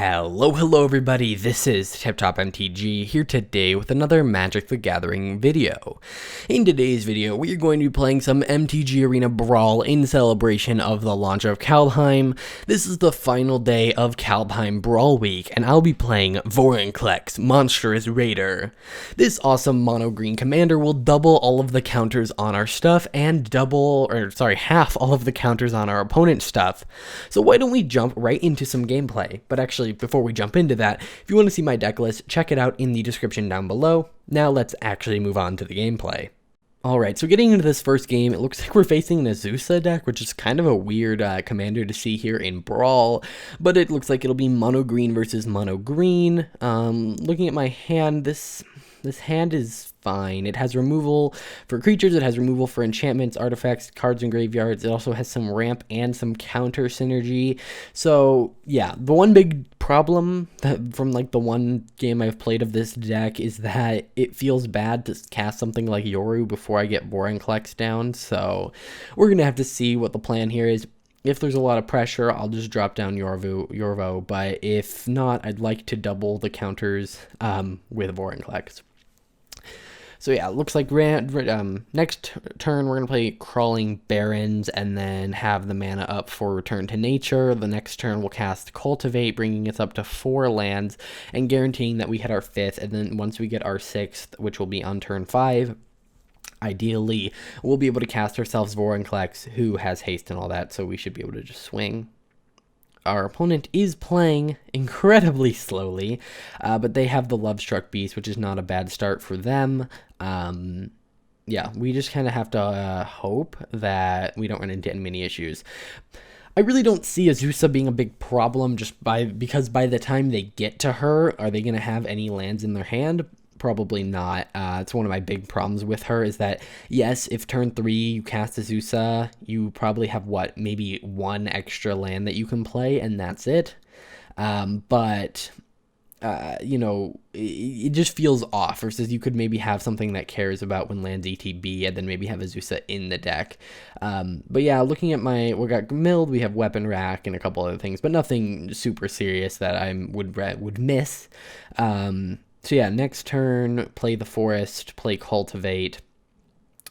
Hello everybody, this is TipTop MTG here today with another Magic the Gathering video. In today's video, we are going to be playing some MTG Arena Brawl in celebration of the launch of Kaldheim. This is the final day of Kaldheim Brawl Week, and I'll be playing Vorinclex, Monstrous Raider. This awesome mono-green commander will double all of the counters on our stuff and half all of the counters on our opponent's stuff. So why don't we jump right into some gameplay? But actually, before we jump into that, if you want to see my deck list, check it out in the description down below. Now let's actually move on to the gameplay. Alright, so getting into this first game, it looks like we're facing an Azusa deck, which is kind of a weird commander to see here in Brawl, but it looks like it'll be mono green versus mono green. Looking at my hand, this hand is fine. It has removal for creatures, it has removal for enchantments, artifacts, cards, and graveyards. It also has some ramp and some counter synergy. So yeah, the one big problem from like the one game I've played of this deck is that it feels bad to cast something like Yoru before I get Vorinclex down. So we're gonna have to see what the plan here is. If there's a lot of pressure, I'll just drop down Yorvo, but if not, I'd like to double the counters with Vorinclex. So yeah, it looks like next turn we're going to play Crawling Barrens and then have the mana up for Return to Nature. The next turn we'll cast Cultivate, bringing us up to 4 lands and guaranteeing that we hit our 5th. And then once we get our 6th, which will be on turn 5, ideally, we'll be able to cast ourselves Vorinclex, who has haste and all that, so we should be able to just swing. Our opponent is playing incredibly slowly, but they have the Lovestruck Beast, which is not a bad start for them. Yeah, we just kind of have to hope that we don't run into many issues. I really don't see Azusa being a big problem because by the time they get to her, are they going to have any lands in their hand? Probably not. It's one of my big problems with her is that, yes, if turn 3 you cast Azusa, you probably have, maybe 1 extra land that you can play, and that's it. You know, it just feels off, versus you could maybe have something that cares about when lands ETB, and then maybe have Azusa in the deck. But yeah, looking at we got Milled, we have Weapon Rack, and a couple other things, but nothing super serious that I would miss. So yeah, next turn, play the Forest, play Cultivate.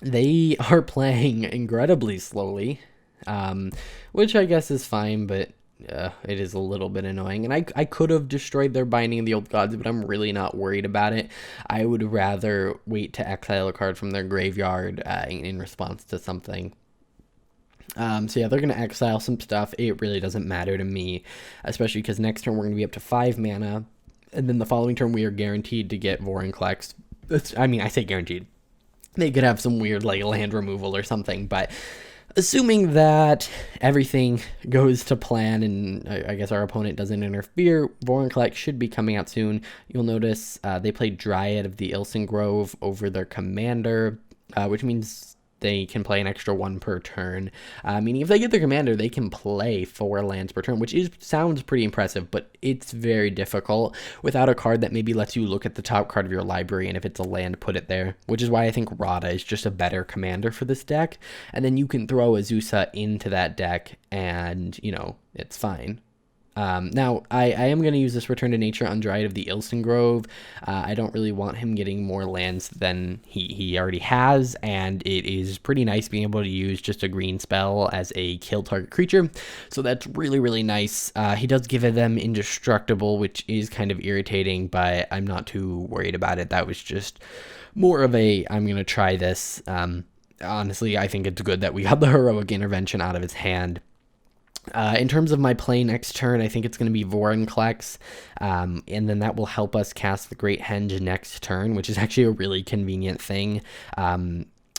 They are playing incredibly slowly, which I guess is fine, but it is a little bit annoying. And I could have destroyed their Binding of the Old Gods, but I'm really not worried about it. I would rather wait to exile a card from their graveyard in response to something. So yeah, they're going to exile some stuff. It really doesn't matter to me, especially because next turn we're going to be up to 5 mana. And then the following turn, we are guaranteed to get Vorinclex. I say guaranteed. They could have some weird, land removal or something. But assuming that everything goes to plan and I guess our opponent doesn't interfere, Vorinclex should be coming out soon. You'll notice they played Dryad of the Ilson Grove over their commander, which means they can play an extra 1 per turn, meaning if they get their commander, they can play 4 lands per turn, which sounds pretty impressive, but it's very difficult without a card that maybe lets you look at the top card of your library, and if it's a land, put it there, which is why I think Rada is just a better commander for this deck, and then you can throw Azusa into that deck, and, it's fine. Now, I am going to use this Return to Nature on Dryad of the Ilson Grove. I don't really want him getting more lands than he already has, and it is pretty nice being able to use just a green spell as a kill target creature, so that's really, really nice. He does give them indestructible, which is kind of irritating, but I'm not too worried about it. That was just more of I'm going to try this. Honestly, I think it's good that we got the Heroic Intervention out of his hand. In terms of my play next turn, I think it's going to be Vorinclex, and then that will help us cast the Great Henge next turn, which is actually a really convenient thing.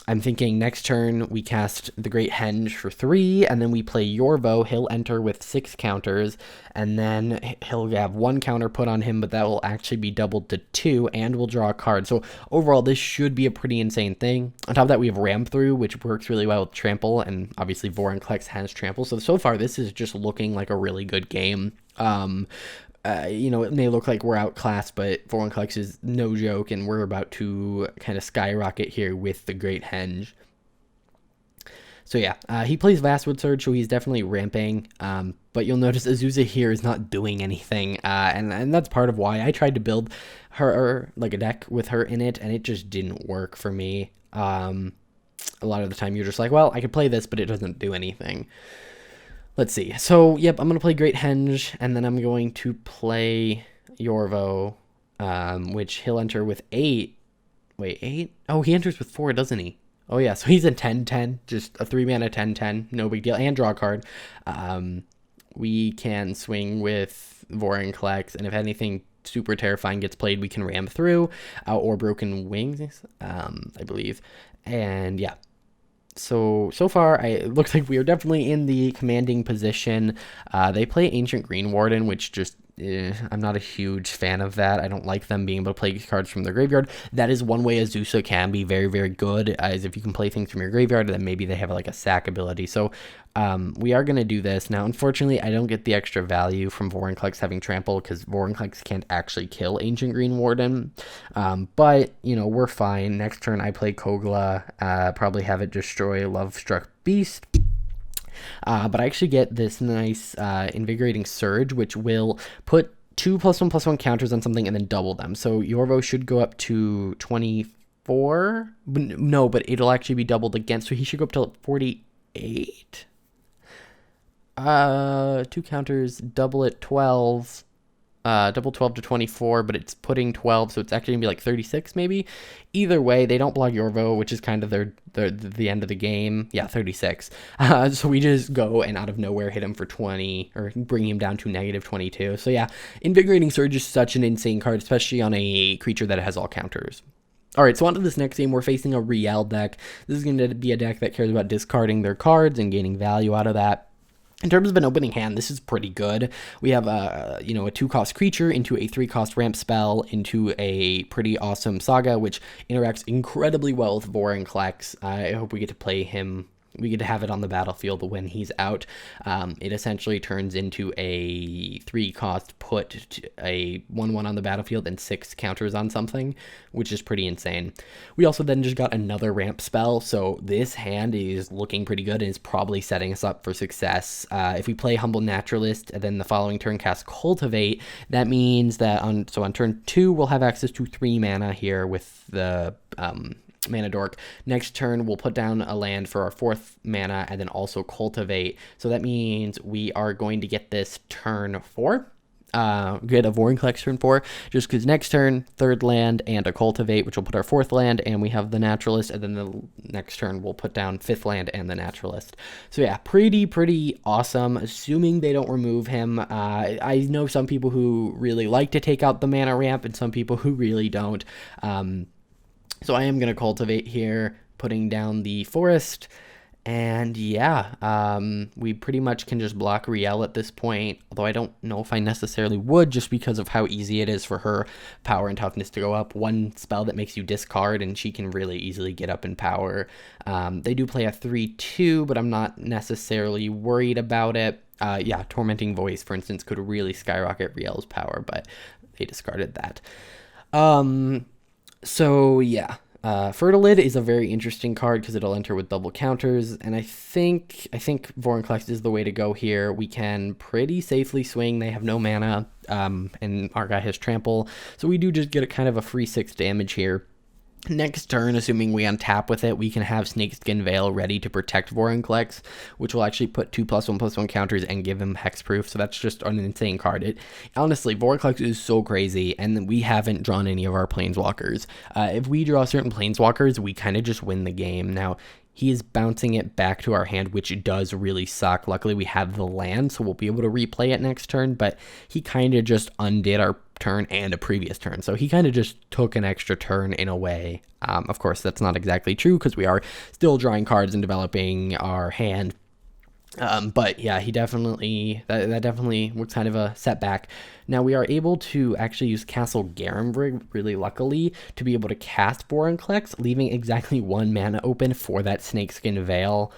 I'm thinking next turn we cast the Great Henge for 3, and then we play Yorvo. He'll enter with 6 counters, and then he'll have 1 counter put on him, but that will actually be doubled to 2, and we'll draw a card. So overall, this should be a pretty insane thing. On top of that, we have Ramp Through, which works really well with Trample, and obviously Vorinclex has Trample. So far, this is just looking like a really good game. It may look like we're outclassed, but Vorinclex is no joke, and we're about to kind of skyrocket here with the Great Henge. So yeah, he plays Vastwood Surge, so he's definitely ramping. But you'll notice Azusa here is not doing anything, and that's part of why I tried to build her like a deck with her in it, and it just didn't work for me. A lot of the time you're just like, well, I could play this, but it doesn't do anything. Let's see. So yep, I'm gonna play Great Henge, and then I'm going to play Yorvo, which he'll enter with 8. Wait, 8? Oh, he enters with 4, doesn't he? Oh yeah, so he's a 10/10, just a 3-mana 10/10, no big deal, and draw a card. We can swing with Vorinclex, and if anything super terrifying gets played, we can ram through, or Broken Wings, I believe. And yeah, so far, it looks like we are definitely in the commanding position. They play Ancient Green Warden, which just I'm not a huge fan of that. I don't like them being able to play cards from their graveyard. That is one way Azusa can be very, very good, is if you can play things from your graveyard, then maybe they have like a sack ability. So we are going to do this. Now, unfortunately, I don't get the extra value from Vorinclex having Trample, because Vorinclex can't actually kill Ancient Green Warden. But, you know, we're fine. Next turn, I play Kogla, probably have it destroy Lovestruck Beast. But I actually get this nice Invigorating Surge, which will put 2 +1/+1 counters on something and then double them. So Yorvo should go up to 24. No, but it'll actually be doubled again. So he should go up to 48. 2 counters, double it 12. Double 12 to 24, but it's putting 12, so it's actually gonna be like 36 maybe. Either way, they don't block Yorvo, which is kind of the end of the game. Yeah, 36. So we just go and out of nowhere hit him for 20, or bring him down to -22. So yeah, Invigorating Surge is such an insane card, especially on a creature that has all counters. All right, so on to this next game. We're facing a Riel deck. This is going to be a deck that cares about discarding their cards and gaining value out of that. In terms of an opening hand, this is pretty good. We have a 2-cost creature into a 3-cost ramp spell into a pretty awesome Saga, which interacts incredibly well with Vorinclex. I hope we get to play him. We get to have it on the battlefield when he's out. It essentially turns into a 3-cost put a 1/1 on the battlefield and 6 counters on something, which is pretty insane. We also then just got another ramp spell, so this hand is looking pretty good and is probably setting us up for success. If we play Humble Naturalist and then the following turn cast Cultivate, that means that on turn 2 we'll have access to 3 mana here with the Mana Dork. Next turn, we'll put down a land for our 4th mana and then also Cultivate. So that means we are going to get this turn 4. Get a Vorinclex turn 4, just because next turn, 3rd land and a Cultivate, which will put our 4th land, and we have the Naturalist, and then the next turn we'll put down 5th land and the Naturalist. So yeah, pretty awesome, assuming they don't remove him. I know some people who really like to take out the mana ramp and some people who really don't. So I am going to Cultivate here, putting down the Forest, and yeah, we pretty much can just block Riel at this point, although I don't know if I necessarily would, just because of how easy it is for her power and toughness to go up. One spell that makes you discard, and she can really easily get up in power. They do play a 3/2, but I'm not necessarily worried about it. Yeah, Tormenting Voice, for instance, could really skyrocket Riel's power, but they discarded that. So yeah, Fertilid is a very interesting card because it'll enter with double counters, and I think Vorinclex is the way to go here. We can pretty safely swing. They have no mana, and our guy has Trample, so we do just get a kind of a free 6 damage here. Next turn, assuming we untap with it, we can have Snakeskin Veil ready to protect Vorinclex, which will actually put 2 +1/+1 counters and give him hexproof, so that's just an insane card. Honestly, Vorinclex is so crazy, and we haven't drawn any of our Planeswalkers. If we draw certain Planeswalkers, we kind of just win the game. Now, he is bouncing it back to our hand, which does really suck. Luckily, we have the land, so we'll be able to replay it next turn, but he kind of just undid our turn and a previous turn, so he kind of just took an extra turn in a way. Of course, that's not exactly true, because we are still drawing cards and developing our hand. But yeah, he definitely, that definitely was kind of a setback. Now we are able to actually use Castle Garenbrig, really luckily, to be able to cast Vorinclex, leaving exactly 1 mana open for that Snakeskin Veil,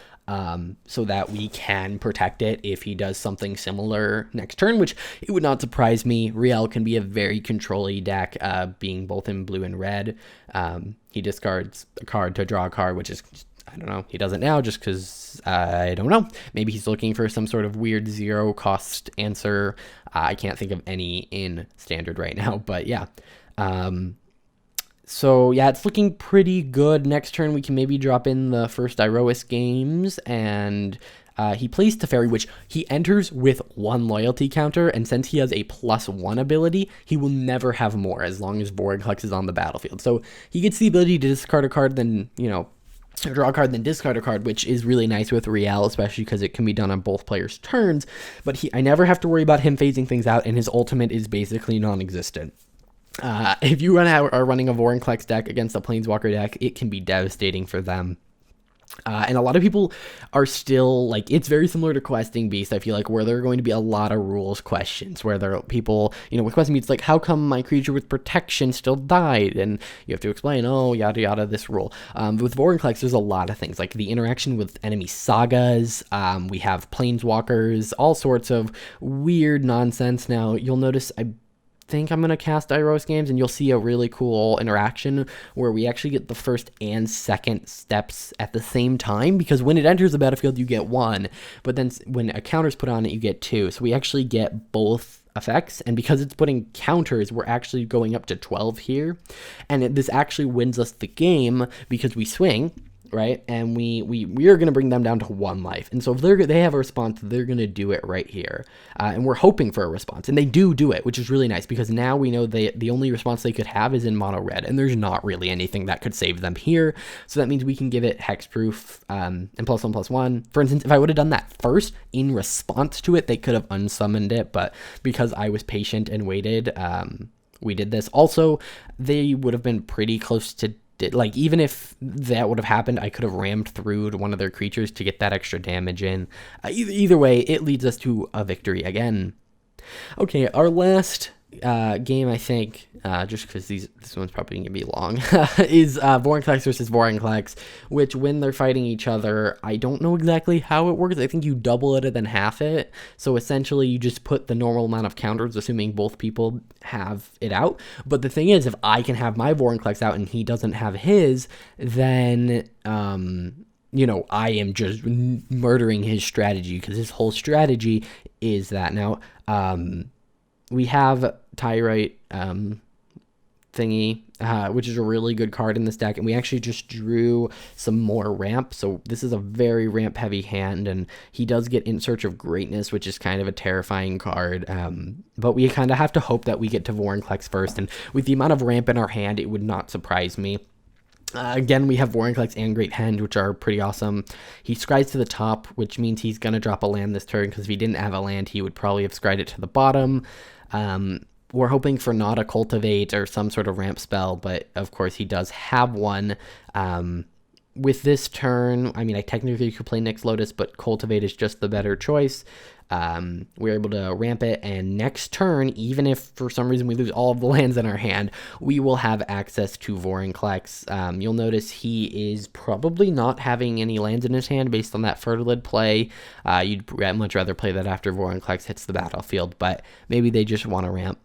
so that we can protect it if he does something similar next turn, which it would not surprise me. Riel can be a very control-y deck, being both in blue and red. He discards a card to draw a card, which is I don't know. He doesn't now just because I don't know. Maybe he's looking for some sort of weird zero cost answer. I can't think of any in standard right now, but yeah. So yeah, it's looking pretty good. Next turn, we can maybe drop in the first Iroas games, and he plays Teferi, which he enters with 1 loyalty counter, and since he has a +1 ability, he will never have more as long as Vorinclex is on the battlefield. So he gets the ability to discard a card, then, you know, draw a card, then discard a card, which is really nice with Riel, especially because it can be done on both players' turns. But I never have to worry about him phasing things out, and his ultimate is basically non-existent. If you are running a Vorinclex deck against a Planeswalker deck, it can be devastating for them. And a lot of people are still, like, it's very similar to Questing Beast, I feel like, where there are going to be a lot of rules questions, where there are people, you know, with Questing Beast, like, how come my creature with protection still died? And you have to explain, oh, yada yada, this rule. With Vorinclex, there's a lot of things, like the interaction with enemy sagas, we have Planeswalkers, all sorts of weird nonsense. Now, you'll notice, I think I'm going to cast Iroas games, and you'll see a really cool interaction where we actually get the first and second steps at the same time, because when it enters the battlefield, you get 1, but then when a counter's put on it, you get 2. So we actually get both effects, and because it's putting counters, we're actually going up to 12 here, and this actually wins us the game because we swing, right? And we are going to bring them down to 1 life. And so if they have a response, they're going to do it right here. And we're hoping for a response. And they do it, which is really nice, because now we know the only response they could have is in mono red. And there's not really anything that could save them here. So that means we can give it hexproof and +1/+1. For instance, if I would have done that first in response to it, they could have unsummoned it. But because I was patient and waited, we did this. Also, they would have been pretty close to, like, even if that would have happened, I could have rammed through to one of their creatures to get that extra damage in. Either way, it leads us to a victory again. Okay, our last game, I think, just because this one's probably going to be long, is Vorinclex versus Vorinclex, which when they're fighting each other, I don't know exactly how it works. I think you double it and then half it. So essentially, you just put the normal amount of counters, assuming both people have it out. But the thing is, if I can have my Vorinclex out and he doesn't have his, then you know, I am just murdering his strategy, because his whole strategy is that. Now, we have Tyrite thingy, which is a really good card in this deck, and we actually just drew some more ramp. So this is a very ramp heavy hand, and he does get In Search of Greatness, which is kind of a terrifying card, but we kind of have to hope that we get to Vorinclex first, and with the amount of ramp in our hand, it would not surprise me. Again, we have Vorinclex and Great Henge, which are pretty awesome. He scries to the top, which means he's going to drop a land this turn, because if he didn't have a land, he would probably have scried it to the bottom. We're hoping for not a Cultivate or some sort of ramp spell, but of course he does have one. With this turn, I mean, I technically could play Nyx Lotus, but Cultivate is just the better choice. We're able to ramp it, and next turn, even if for some reason we lose all of the lands in our hand, we will have access to Vorinclex. You'll notice he is probably not having any lands in his hand based on that Fertilid play. You'd much rather play that after Vorinclex hits the battlefield, but maybe they just want to ramp.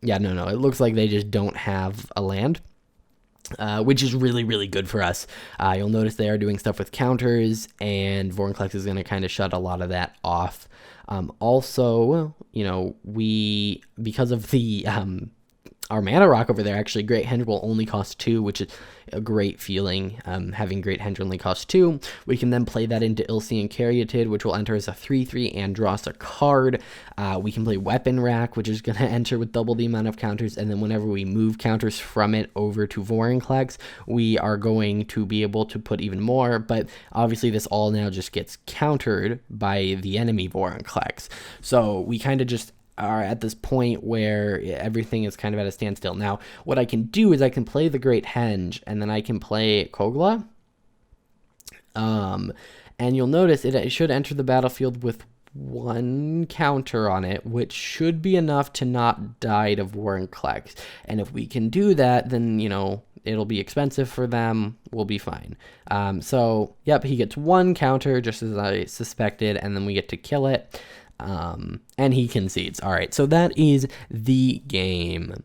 Yeah, no, it looks like they just don't have a land. Which is really, really good for us. You'll notice they are doing stuff with counters, and Vorinclex is going to kind of shut a lot of that off. Also, you know, because of the our mana rock over there, actually, Great Henge will only cost 2, which is a great feeling, having Great Henge only cost 2. We can then play that into Ilsean Caryatid, which will enter as a 3/3 and draw us a card. We can play Weapon Rack, which is going to enter with double the amount of counters, and then whenever we move counters from it over to Vorinclex, we are going to be able to put even more, but obviously this all now just gets countered by the enemy Vorinclex. So we kind of just are at this point where everything is kind of at a standstill. Now, what I can do is I can play the Great Henge, and then I can play Kogla. And you'll notice it should enter the battlefield with 1 counter on it, which should be enough to not die to Vorinclex. And if we can do that, then, you know, it'll be expensive for them. We'll be fine. So, yep, he gets 1 counter, just as I suspected, and then we get to kill it. And he concedes. All right, so that is the game.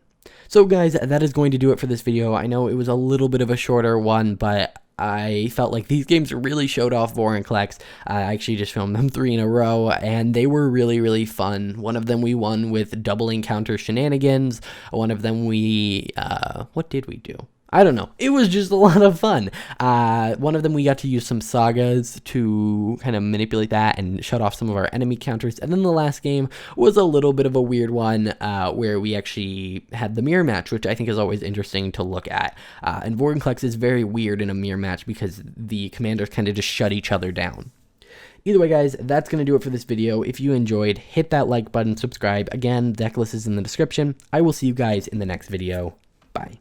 So guys, that is going to do it for this video. I know it was a little bit of a shorter one, but I felt like these games really showed off Vorinclex. I actually just filmed them 3 in a row, and they were really, really fun. One of them we won with double encounter shenanigans. One of them we, what did we do? I don't know. It was just a lot of fun. One of them we got to use some sagas to kind of manipulate that and shut off some of our enemy counters. And then the last game was a little bit of a weird one where we actually had the mirror match, which I think is always interesting to look at. And Vorinclex is very weird in a mirror match because the commanders kind of just shut each other down. Either way, guys, that's going to do it for this video. If you enjoyed, hit that like button, subscribe. Again, deck list is in the description. I will see you guys in the next video. Bye.